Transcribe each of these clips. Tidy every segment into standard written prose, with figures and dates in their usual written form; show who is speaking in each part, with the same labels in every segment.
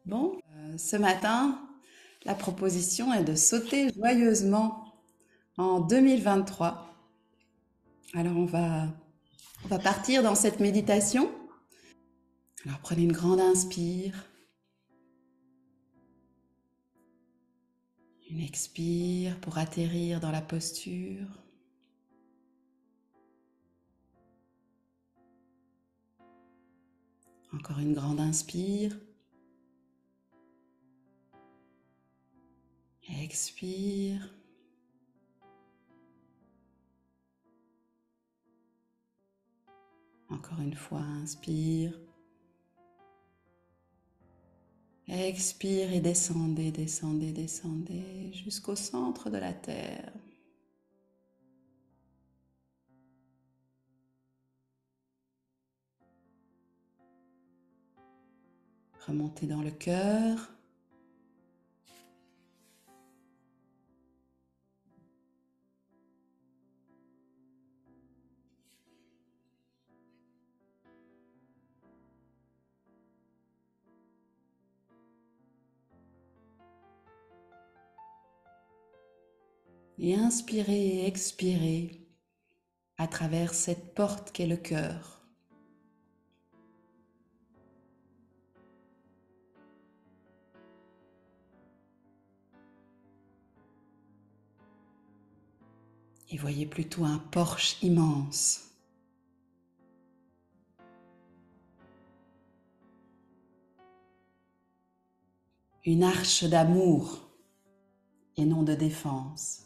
Speaker 1: Bon, ce matin, la proposition est de sauter joyeusement en 2023. Alors on va partir dans cette méditation. Alors prenez une grande inspire, une expire pour atterrir dans la posture. Encore une grande inspire. Expire. Encore une fois, inspire. Expire et descendez, descendez, descendez jusqu'au centre de la terre. Remontez dans le cœur. Et inspirez et expirez à travers cette porte qu'est le cœur. Et voyez plutôt un porche immense. Une arche d'amour et non de défense.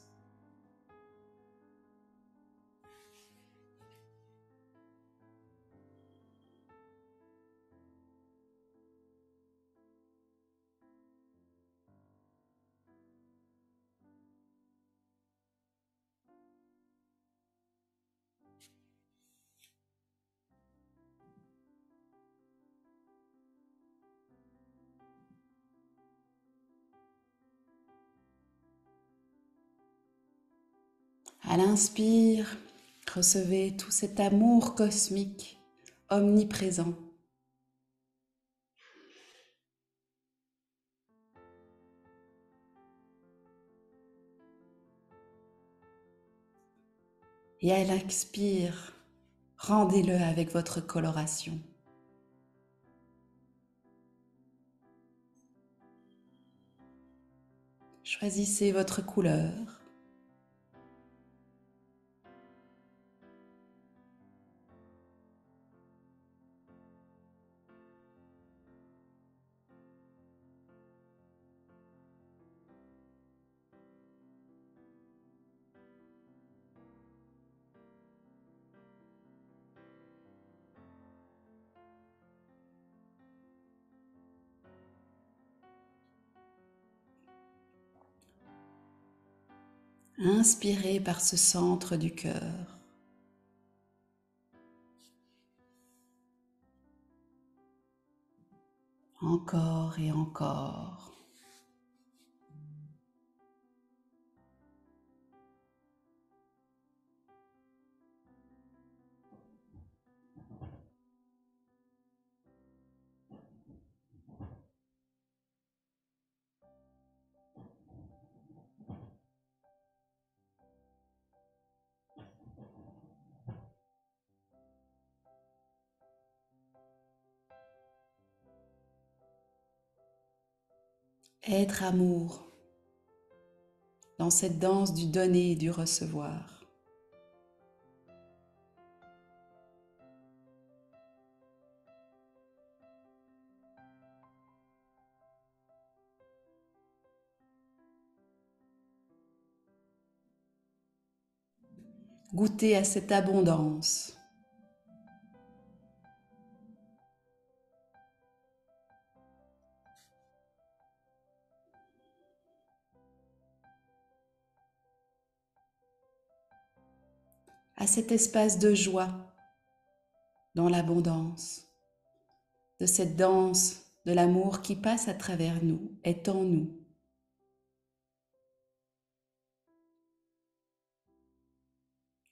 Speaker 1: À l'inspire, recevez tout cet amour cosmique omniprésent. Et à l'expire, rendez-le avec votre coloration. Choisissez votre couleur. Inspirez par ce centre du cœur. Encore et encore. Être amour dans cette danse du donner et du recevoir. Goûter à cette abondance. À cet espace de joie dans l'abondance, de cette danse de l'amour qui passe à travers nous, est en nous,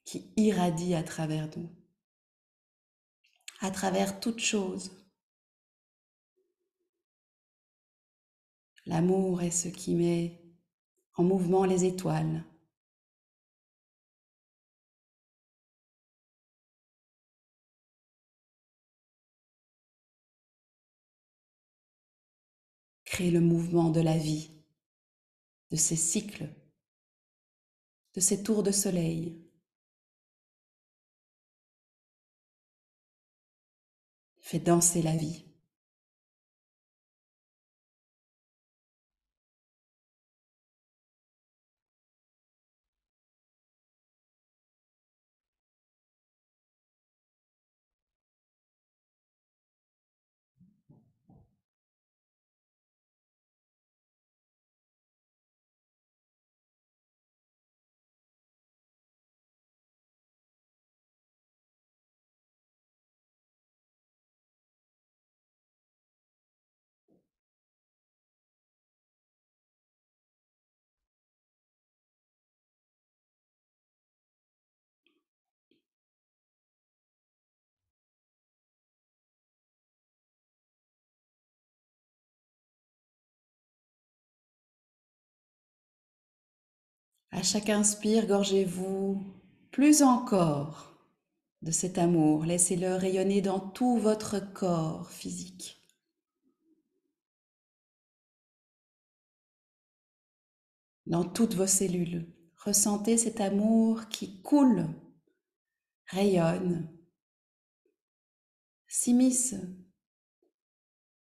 Speaker 1: qui irradie à travers nous, à travers toute chose. L'amour est ce qui met en mouvement les étoiles. Crée le mouvement de la vie, de ses cycles, de ses tours de soleil. Fait danser la vie. À chaque inspire, gorgez-vous plus encore de cet amour. Laissez-le rayonner dans tout votre corps physique, dans toutes vos cellules. Ressentez cet amour qui coule, rayonne, s'immisce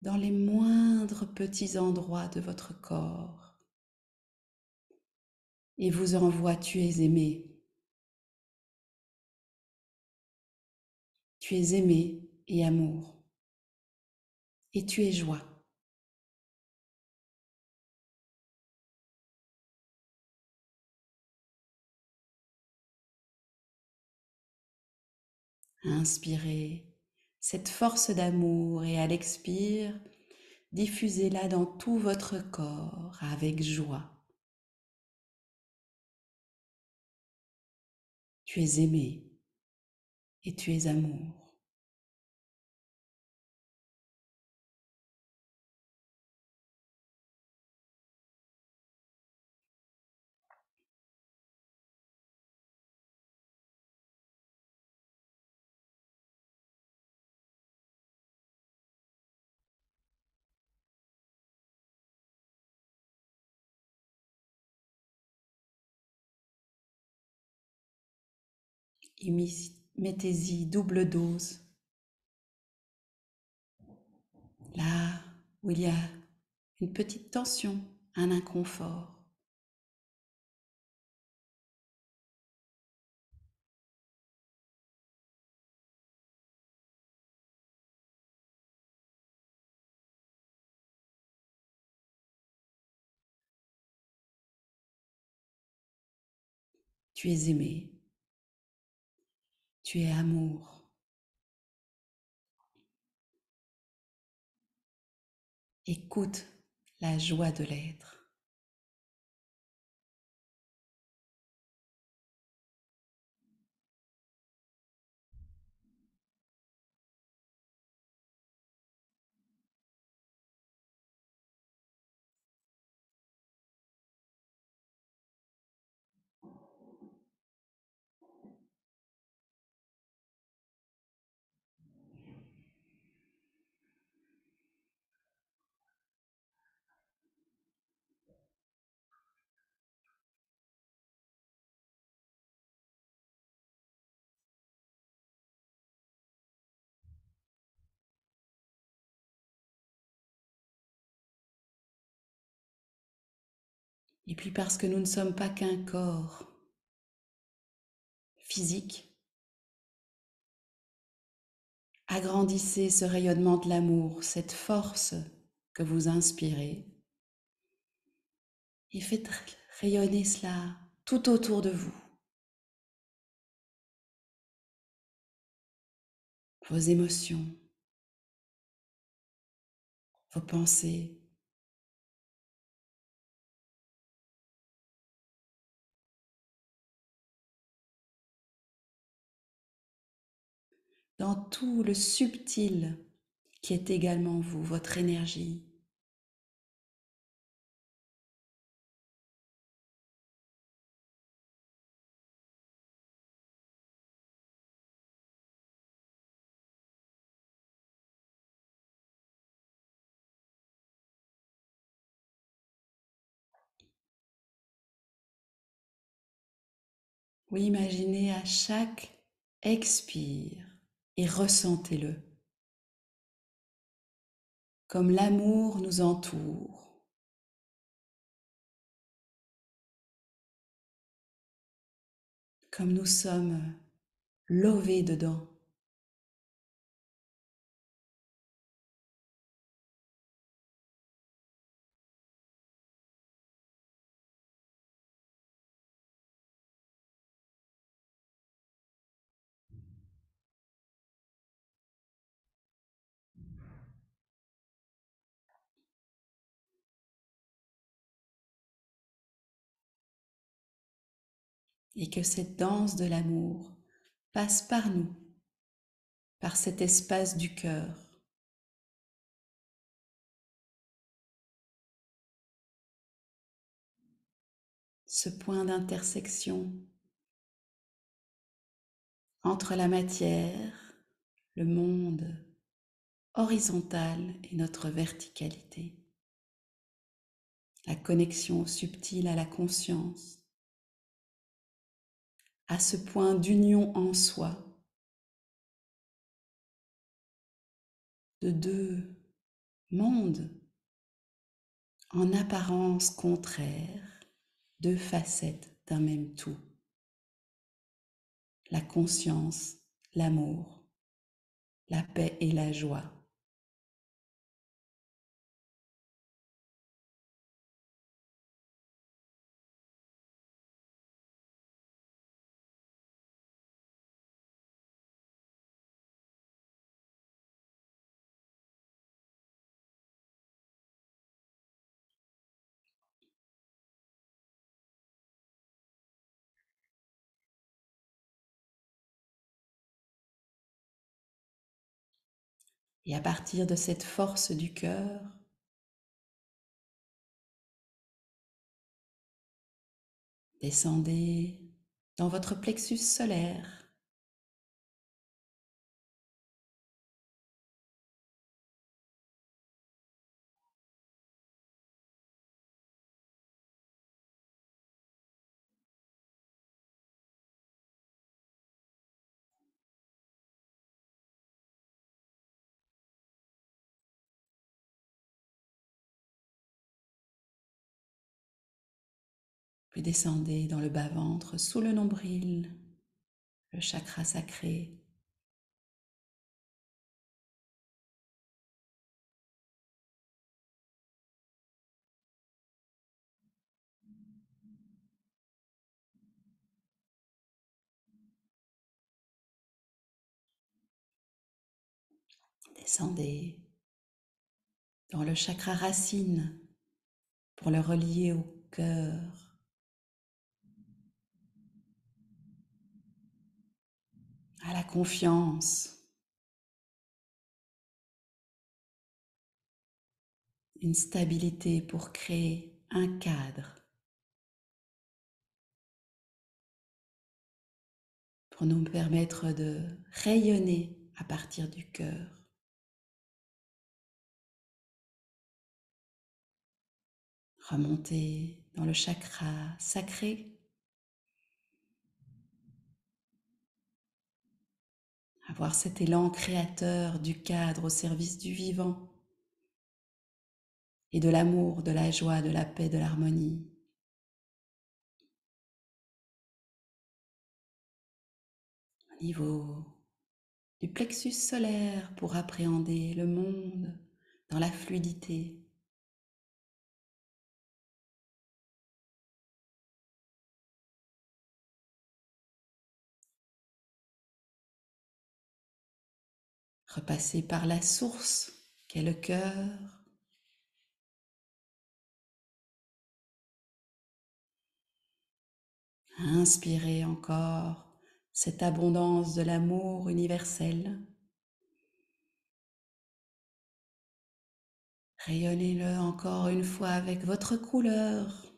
Speaker 1: dans les moindres petits endroits de votre corps et vous envoie tu es aimé. Tu es aimé et amour. Et tu es joie. Inspirez cette force d'amour et à l'expire, diffusez-la dans tout votre corps avec joie. Tu es aimé et tu es amour. Et mettez-y double dose là où il y a une petite tension, un inconfort. Tu es aimé, tu es amour. Écoute la joie de l'être. Et puis parce que nous ne sommes pas qu'un corps physique, agrandissez ce rayonnement de l'amour, cette force que vous inspirez et faites rayonner cela tout autour de vous. Vos émotions, vos pensées, dans tout le subtil qui est également vous, votre énergie. ou imaginez à chaque expire et ressentez-le comme l'amour nous entoure, comme nous sommes lovés dedans. Et que cette danse de l'amour passe par nous, par cet espace du cœur, ce point d'intersection entre la matière, le monde horizontal et notre verticalité, la connexion subtile à la conscience, à ce point d'union en soi de deux mondes en apparence contraires, deux facettes d'un même tout, la conscience, l'amour, la paix et la joie. Et à partir de cette force du cœur, descendez dans votre plexus solaire, puis descendez dans le bas-ventre, sous le nombril, le chakra sacré. Descendez dans le chakra racine pour le relier au cœur, à la confiance, une stabilité pour créer un cadre, pour nous permettre de rayonner à partir du cœur. Remonter dans le chakra sacré, avoir cet élan créateur du cadre au service du vivant et de l'amour, de la joie, de la paix, de l'harmonie. Au niveau du plexus solaire pour appréhender le monde dans la fluidité. Repasser par la source qu'est le cœur. Inspirez encore cette abondance de l'amour universel. Rayonnez-le encore une fois avec votre couleur.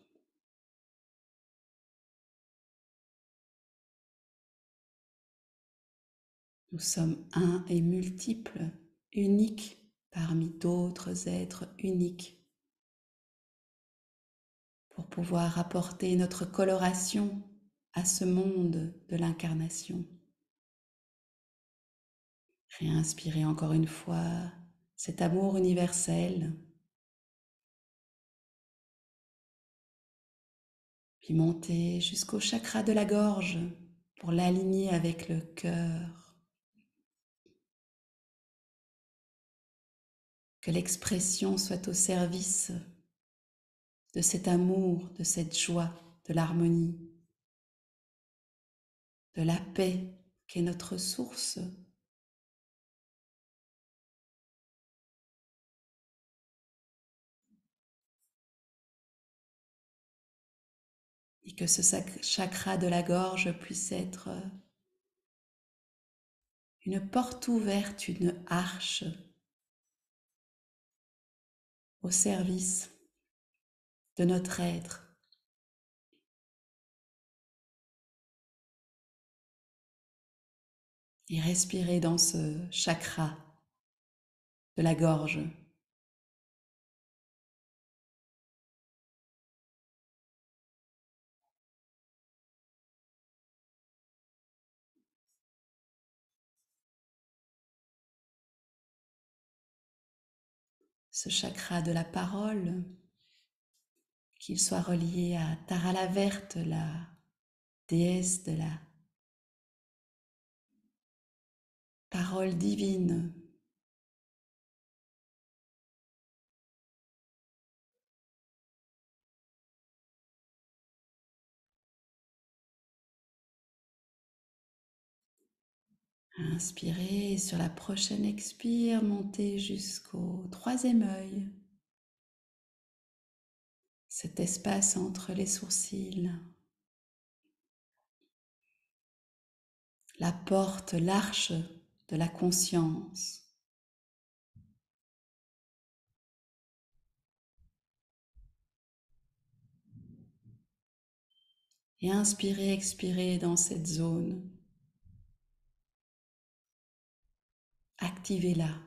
Speaker 1: Nous sommes un et multiples, uniques parmi d'autres êtres uniques. Pour pouvoir apporter notre coloration à ce monde de l'incarnation. Réinspirez encore une fois cet amour universel, puis montez jusqu'au chakra de la gorge pour l'aligner avec le cœur. Que l'expression soit au service de cet amour, de cette joie, de l'harmonie, de la paix qui est notre source. Et que ce chakra de la gorge puisse être une porte ouverte, une arche au service de notre être. Et respirez dans ce chakra de la gorge. Ce chakra de la parole, qu'il soit relié à Tara la Verte, la déesse de la parole divine. Inspirez et sur la prochaine expire, montez jusqu'au troisième œil, cet espace entre les sourcils, la porte, l'arche de la conscience. Et inspirez, expirez dans cette zone. Activez-la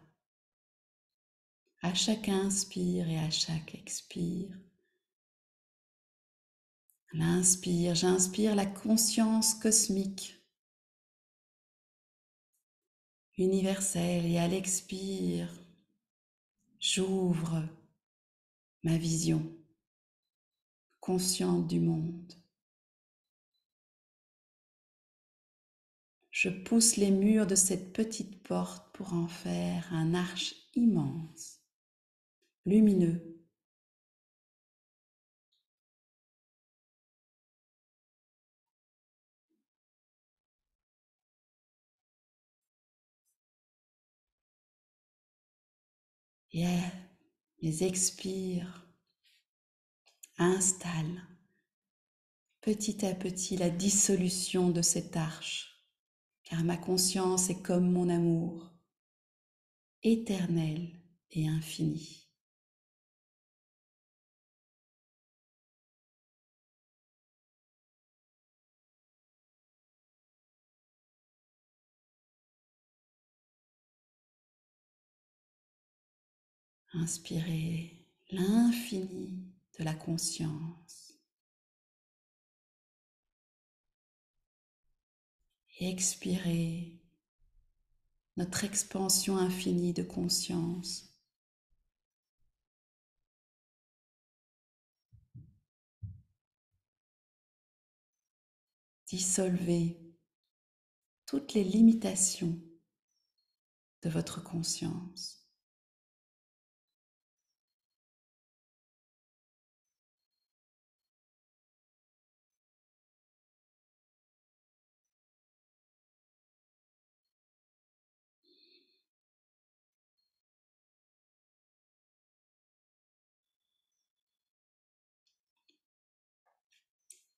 Speaker 1: à chaque inspire et à chaque expire. À l'inspire, j'inspire la conscience cosmique, universelle, et à l'expire, j'ouvre ma vision consciente du monde. Je pousse les murs de cette petite porte pour en faire un arche immense, lumineux. Et à mes expires, installe petit à petit la dissolution de cette arche, car ma conscience est comme mon amour, éternel et infini. Inspirez l'infini de la conscience et expirez notre expansion infinie de conscience. Dissolvez toutes les limitations de votre conscience.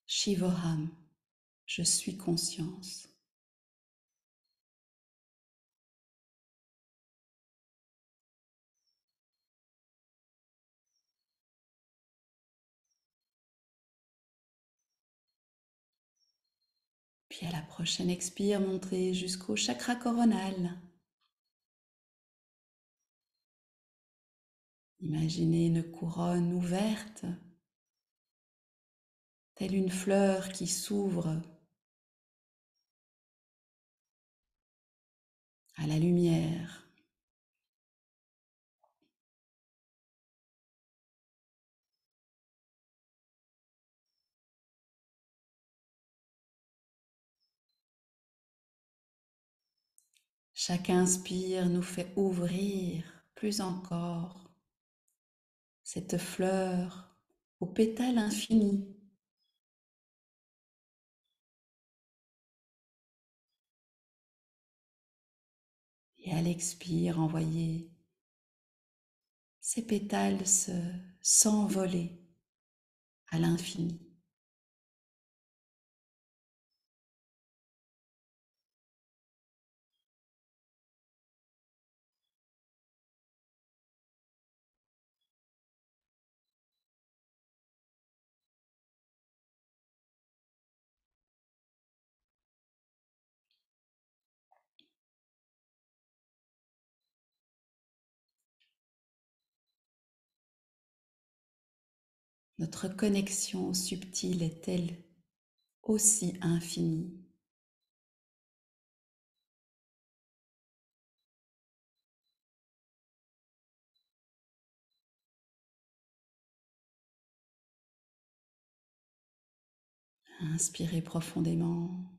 Speaker 1: Shivoham, je suis conscience. Puis à la prochaine expire, montez jusqu'au chakra coronal. Imaginez une couronne ouverte, telle une fleur qui s'ouvre à la lumière. Chaque inspire nous fait ouvrir plus encore cette fleur aux pétales infinis. Et à l'expire, envoyer ces pétales s'envoler à l'infini. Notre connexion subtile est-elle aussi infinie? Inspirez profondément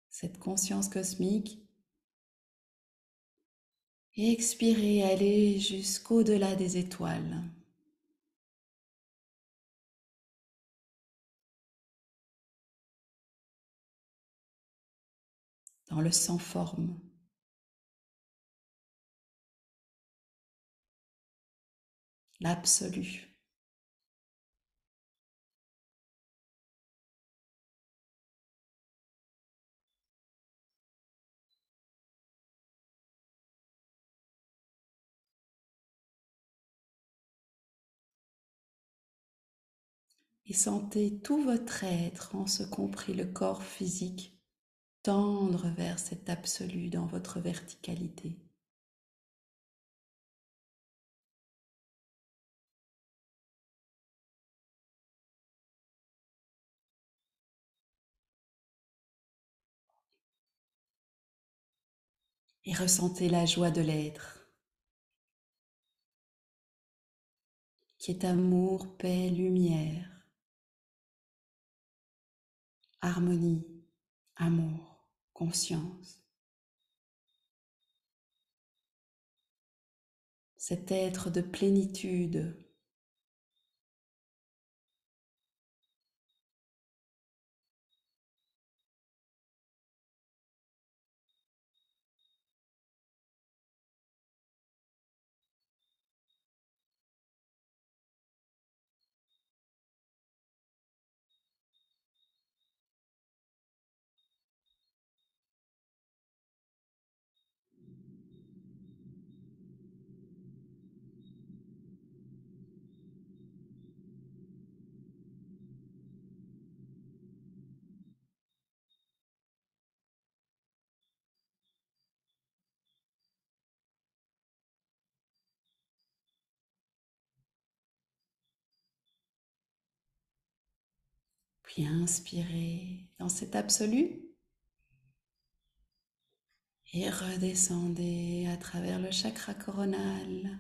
Speaker 1: cette conscience cosmique et expirez, allez jusqu'au-delà des étoiles. Dans le sans forme, l'absolu. Et sentez tout votre être, en ce compris le corps physique, tendre vers cet absolu dans votre verticalité. Et ressentez la joie de l'être, qui est amour, paix, lumière, harmonie, amour, conscience. Cet être de plénitude, puis inspirez dans cet absolu et redescendez à travers le chakra coronal,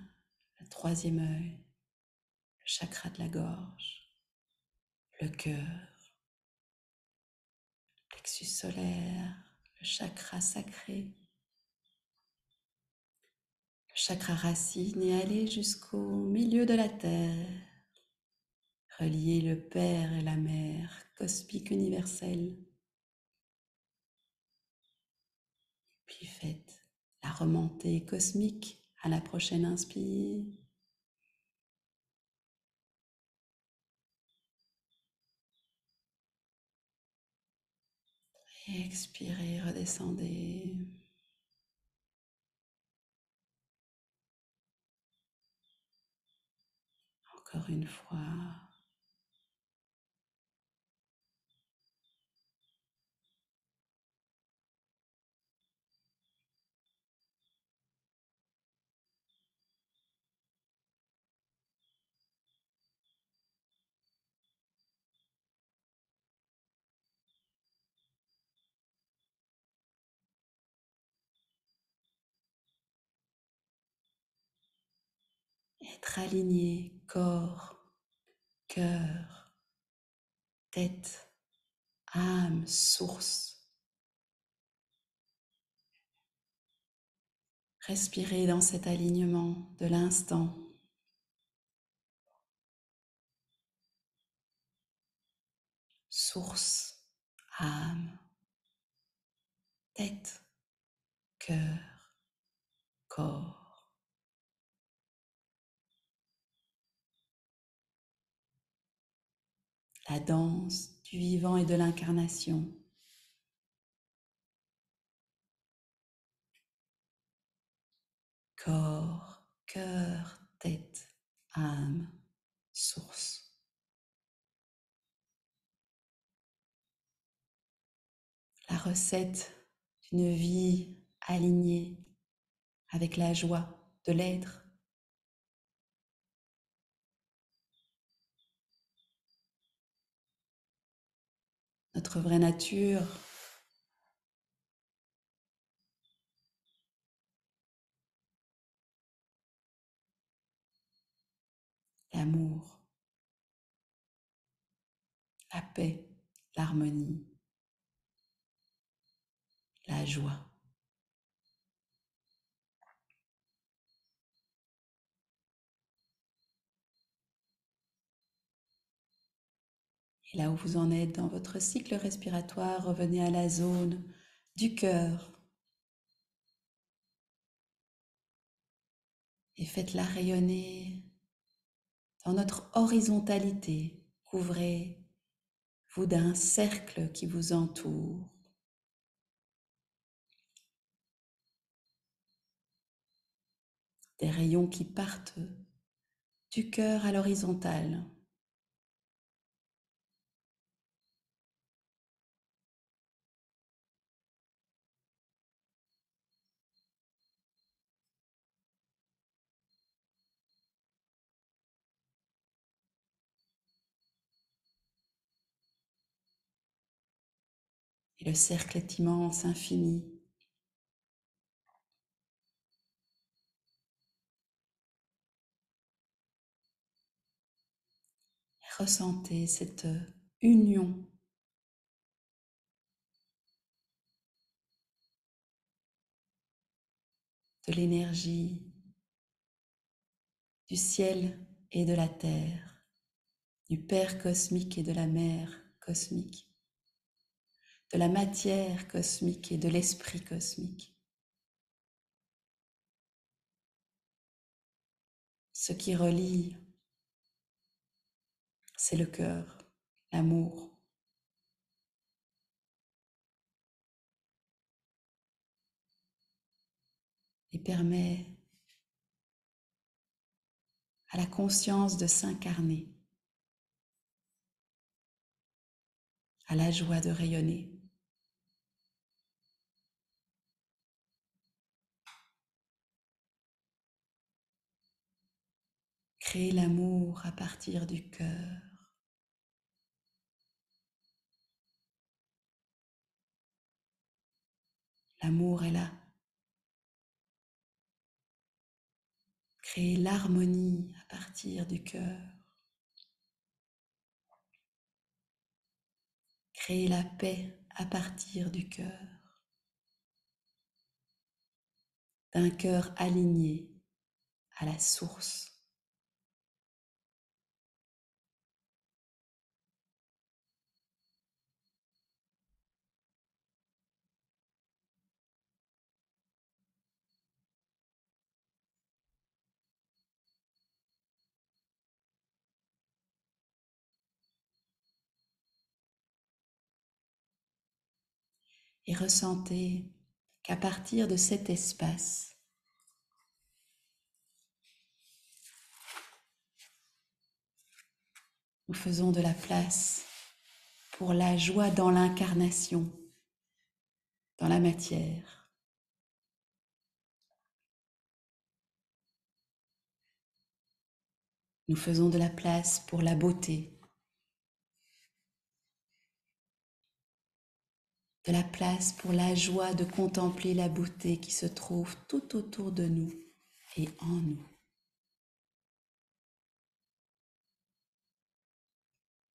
Speaker 1: le troisième œil, le chakra de la gorge, le cœur, le plexus solaire, le chakra sacré, le chakra racine et allez jusqu'au milieu de la terre. Reliez le Père et la Mère cosmique universelle. Puis faites la remontée cosmique à la prochaine inspire. Et expirez, redescendez. Encore une fois. Être aligné, corps, cœur, tête, âme, source. Respirez dans cet alignement de l'instant. Source, âme, tête, cœur, corps. La danse du vivant et de l'incarnation. Corps, cœur, tête, âme, source. La recette d'une vie alignée avec la joie de l'être. Notre vraie nature, l'amour, la paix, l'harmonie, la joie. Et là où vous en êtes dans votre cycle respiratoire, revenez à la zone du cœur et faites-la rayonner dans notre horizontalité. Couvrez-vous d'un cercle qui vous entoure. Des rayons qui partent du cœur à l'horizontale. Et le cercle est immense, infini. Et ressentez cette union de l'énergie du ciel et de la terre, du Père cosmique et de la Mère cosmique, de la matière cosmique et de l'esprit cosmique. Ce qui relie, c'est le cœur, l'amour. Et permet à la conscience de s'incarner, à la joie de rayonner. Créer l'amour à partir du cœur. L'amour est là. Créer l'harmonie à partir du cœur. Créer la paix à partir du cœur. D'un cœur aligné à la source. Et ressentez qu'à partir de cet espace, nous faisons de la place pour la joie dans l'incarnation, dans la matière. Nous faisons de la place pour la beauté, de la place pour la joie de contempler la beauté qui se trouve tout autour de nous et en nous.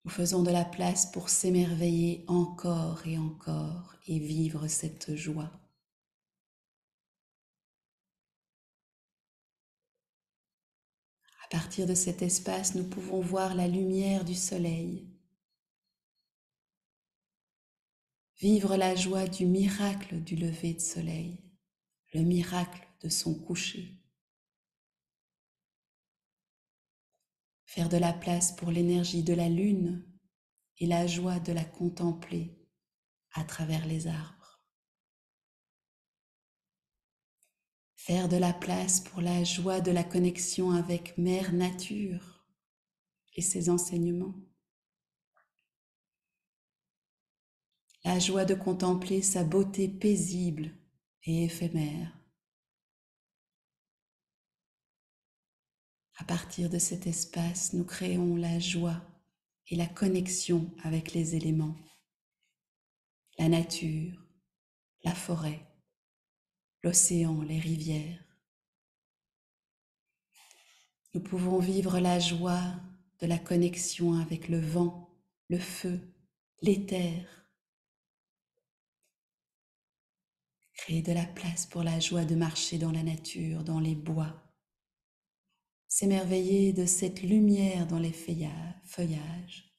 Speaker 1: Nous faisons de la place pour s'émerveiller encore et vivre cette joie. À partir de cet espace, nous pouvons voir la lumière du soleil, vivre la joie du miracle du lever de soleil, le miracle de son coucher. Faire de la place pour l'énergie de la lune et la joie de la contempler à travers les arbres. Faire de la place pour la joie de la connexion avec Mère Nature et ses enseignements. La joie de contempler sa beauté paisible et éphémère. À partir de cet espace, nous créons la joie et la connexion avec les éléments, la nature, la forêt, l'océan, les rivières. Nous pouvons vivre la joie de la connexion avec le vent, le feu, l'éther. Créer de la place pour la joie de marcher dans la nature, dans les bois. S'émerveiller de cette lumière dans les feuillages.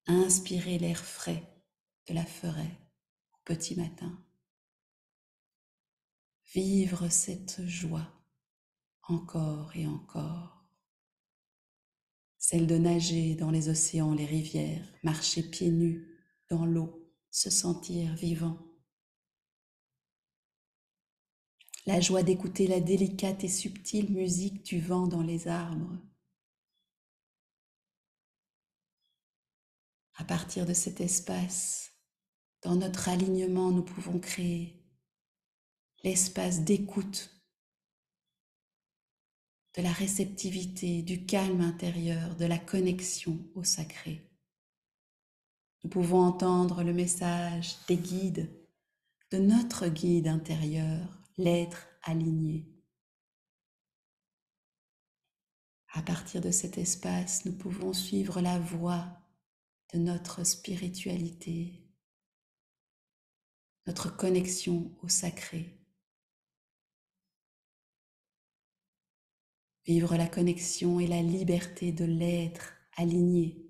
Speaker 1: Inspirer l'air frais de la forêt au petit matin. Vivre cette joie encore et encore. Celle de nager dans les océans, les rivières, marcher pieds nus dans l'eau, se sentir vivant. La joie d'écouter la délicate et subtile musique du vent dans les arbres. À partir de cet espace, dans notre alignement, nous pouvons créer l'espace d'écoute, de la réceptivité, du calme intérieur, de la connexion au sacré. Nous pouvons entendre le message des guides, de notre guide intérieur, l'être aligné. À partir de cet espace, nous pouvons suivre la voie de notre spiritualité, notre connexion au sacré. Vivre la connexion et la liberté de l'être aligné,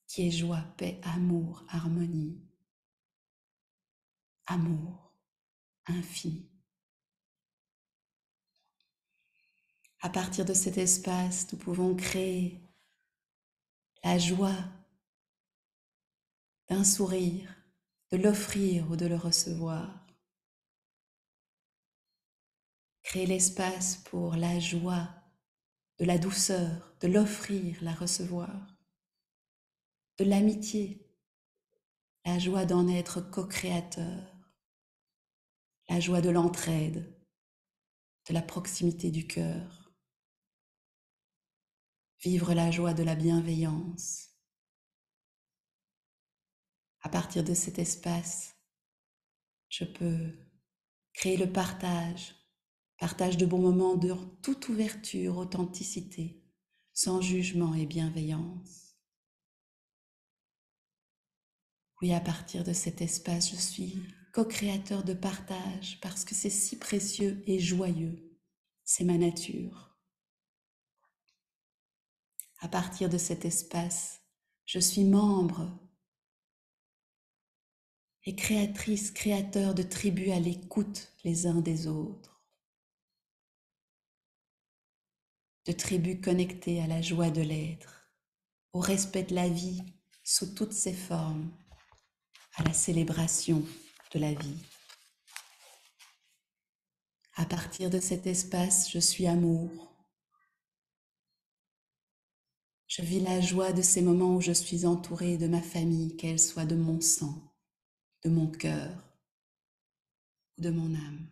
Speaker 1: qui est joie, paix, amour, harmonie, amour infini. À partir de cet espace, nous pouvons créer la joie d'un sourire, de l'offrir ou de le recevoir. Créer l'espace pour la joie, de la douceur, de l'offrir, la recevoir, de l'amitié, la joie d'en être co-créateur, la joie de l'entraide, de la proximité du cœur, vivre la joie de la bienveillance. À partir de cet espace, je peux créer le partage de bons moments de toute ouverture, authenticité, sans jugement et bienveillance. Oui, à partir de cet espace, je suis co-créateur de partage parce que c'est si précieux et joyeux. C'est ma nature. À partir de cet espace, je suis membre et créatrice, créateur de tribus à l'écoute les uns des autres, de tribus connectées à la joie de l'être, au respect de la vie sous toutes ses formes, à la célébration de la vie. À partir de cet espace, je suis amour. Je vis la joie de ces moments où je suis entourée de ma famille, qu'elle soit de mon sang, de mon cœur ou de mon âme.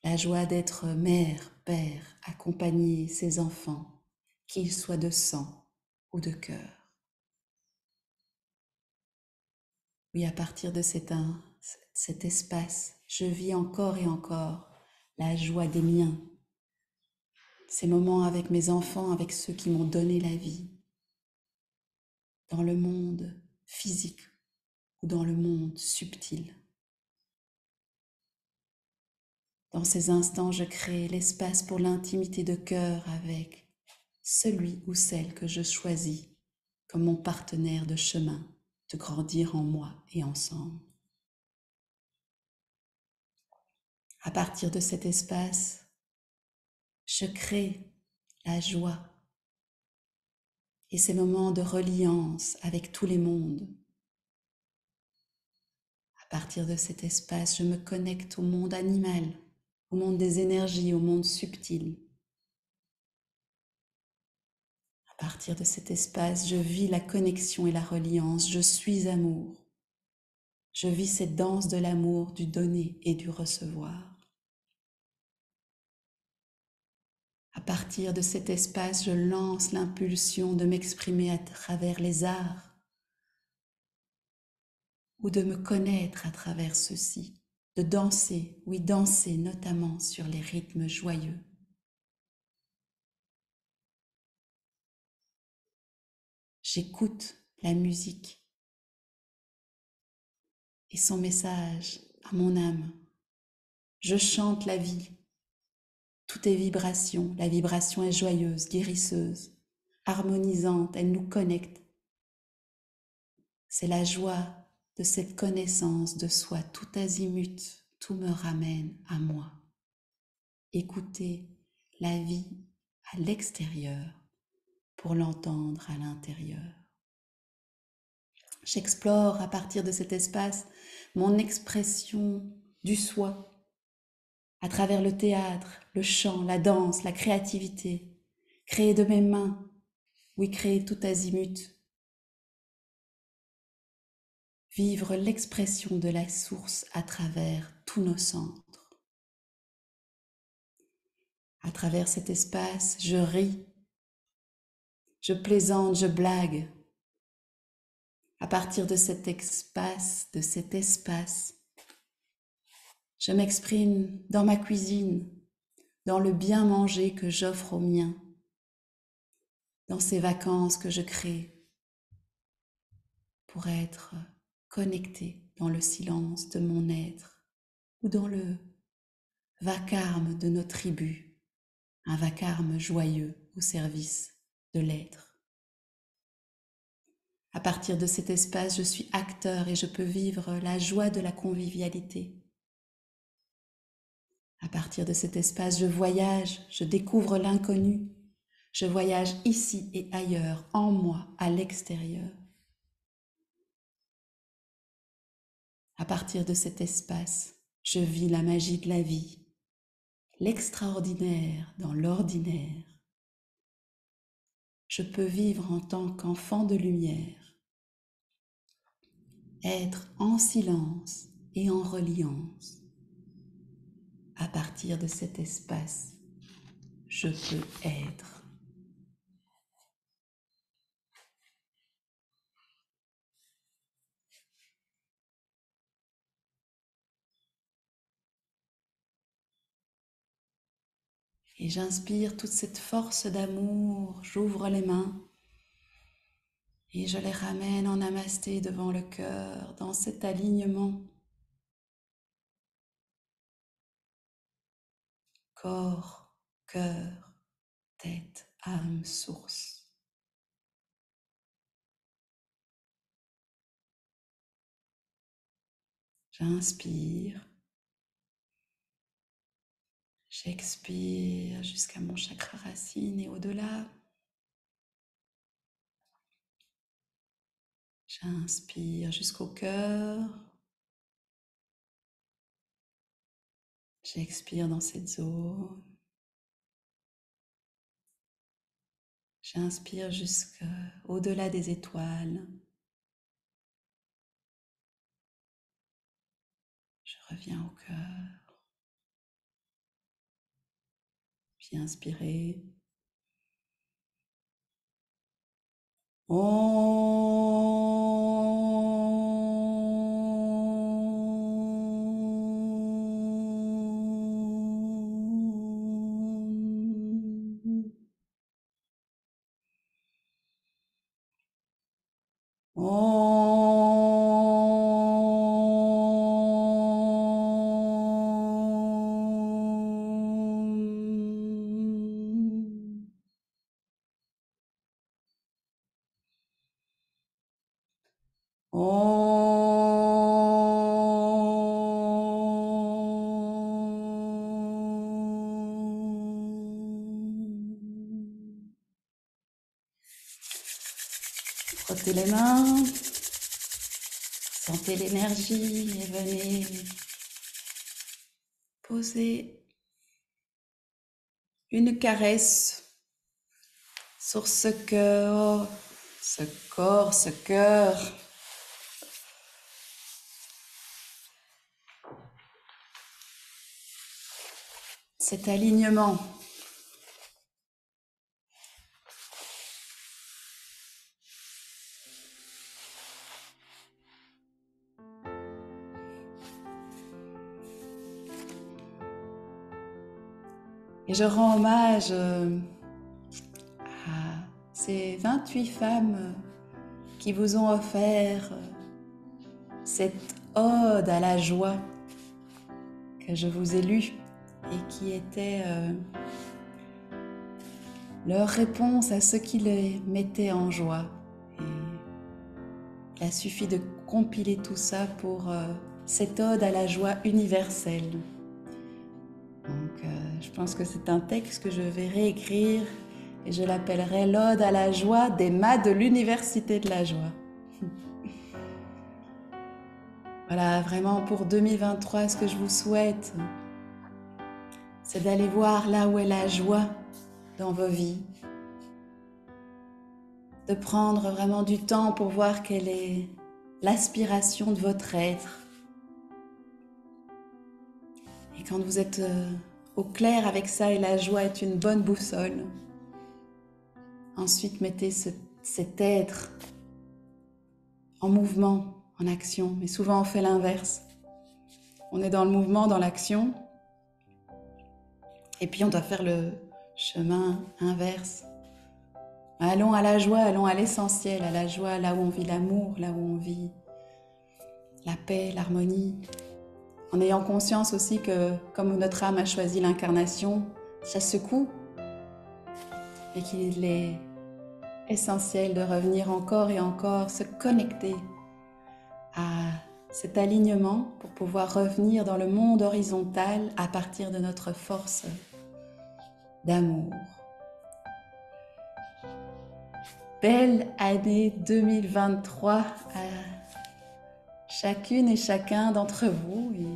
Speaker 1: La joie d'être mère, père, accompagner ses enfants, qu'ils soient de sang ou de cœur. Oui, à partir de cet espace, je vis encore et encore la joie des miens, ces moments avec mes enfants, avec ceux qui m'ont donné la vie, dans le monde physique ou dans le monde subtil. Dans ces instants, je crée l'espace pour l'intimité de cœur avec celui ou celle que je choisis comme mon partenaire de chemin, de grandir en moi et ensemble. À partir de cet espace, je crée la joie et ces moments de reliance avec tous les mondes. À partir de cet espace, je me connecte au monde animal, au monde des énergies, au monde subtil. À partir de cet espace, je vis la connexion et la reliance, je suis amour. Je vis cette danse de l'amour, du donner et du recevoir. À partir de cet espace, je lance l'impulsion de m'exprimer à travers les arts ou de me connaître à travers ceux-ci, de danser, oui danser notamment sur les rythmes joyeux. J'écoute la musique et son message à mon âme. Je chante la vie. Tout est vibration. La vibration est joyeuse, guérisseuse, harmonisante. Elle nous connecte. C'est la joie de cette connaissance de soi tout azimut. Tout me ramène à moi. Écoutez la vie à l'extérieur pour l'entendre à l'intérieur. J'explore à partir de cet espace mon expression du soi, à travers le théâtre, le chant, la danse, la créativité, créer de mes mains, oui, créer tout azimut, vivre l'expression de la source à travers tous nos centres. À travers cet espace, je ris, je plaisante, je blague. À partir de cet espace, je m'exprime dans ma cuisine, dans le bien manger que j'offre aux miens, dans ces vacances que je crée pour être connecté dans le silence de mon être ou dans le vacarme de nos tribus, un vacarme joyeux au service de l'être. À partir de cet espace, je suis acteur et je peux vivre la joie de la convivialité. À partir de cet espace, je voyage, je découvre l'inconnu. Je voyage ici et ailleurs, en moi, à l'extérieur. À partir de cet espace, je vis la magie de la vie, l'extraordinaire dans l'ordinaire. Je peux vivre en tant qu'enfant de lumière, être en silence et en reliance. À partir de cet espace, je peux être. Et j'inspire toute cette force d'amour, j'ouvre les mains et je les ramène en namasté devant le cœur, dans cet alignement. Corps, cœur, tête, âme, source. J'inspire, j'expire jusqu'à mon chakra racine et au-delà. J'inspire jusqu'au cœur. J'expire dans cette zone. J'inspire jusqu'au-delà des étoiles. Je reviens au cœur. Puis inspirer. Frottez les mains, sentez l'énergie et venez poser une caresse sur ce cœur, ce corps, ce cœur. Cet alignement. Et je rends hommage à ces 28 femmes qui vous ont offert cette ode à la joie que je vous ai lue et qui était leur réponse à ce qui les mettait en joie. Et il a suffi de compiler tout ça pour cette ode à la joie universelle. Donc je pense que c'est un texte que je vais réécrire et je l'appellerai l'Ode à la joie des mâts de l'Université de la joie. Voilà, vraiment pour 2023, ce que je vous souhaite, c'est d'aller voir là où est la joie dans vos vies, de prendre vraiment du temps pour voir quelle est l'aspiration de votre être. Et quand vous êtes au clair avec ça et la joie est une bonne boussole, ensuite mettez cet être en mouvement, en action. Mais souvent on fait l'inverse. On est dans le mouvement, dans l'action, et puis on doit faire le chemin inverse. Allons à la joie, allons à l'essentiel, à la joie, là où on vit l'amour, là où on vit la paix, l'harmonie. En ayant conscience aussi que, comme notre âme a choisi l'incarnation, ça secoue, et qu'il est essentiel de revenir encore et encore, se connecter à cet alignement pour pouvoir revenir dans le monde horizontal à partir de notre force d'amour. Belle année 2023 à chacune et chacun d'entre vous. Et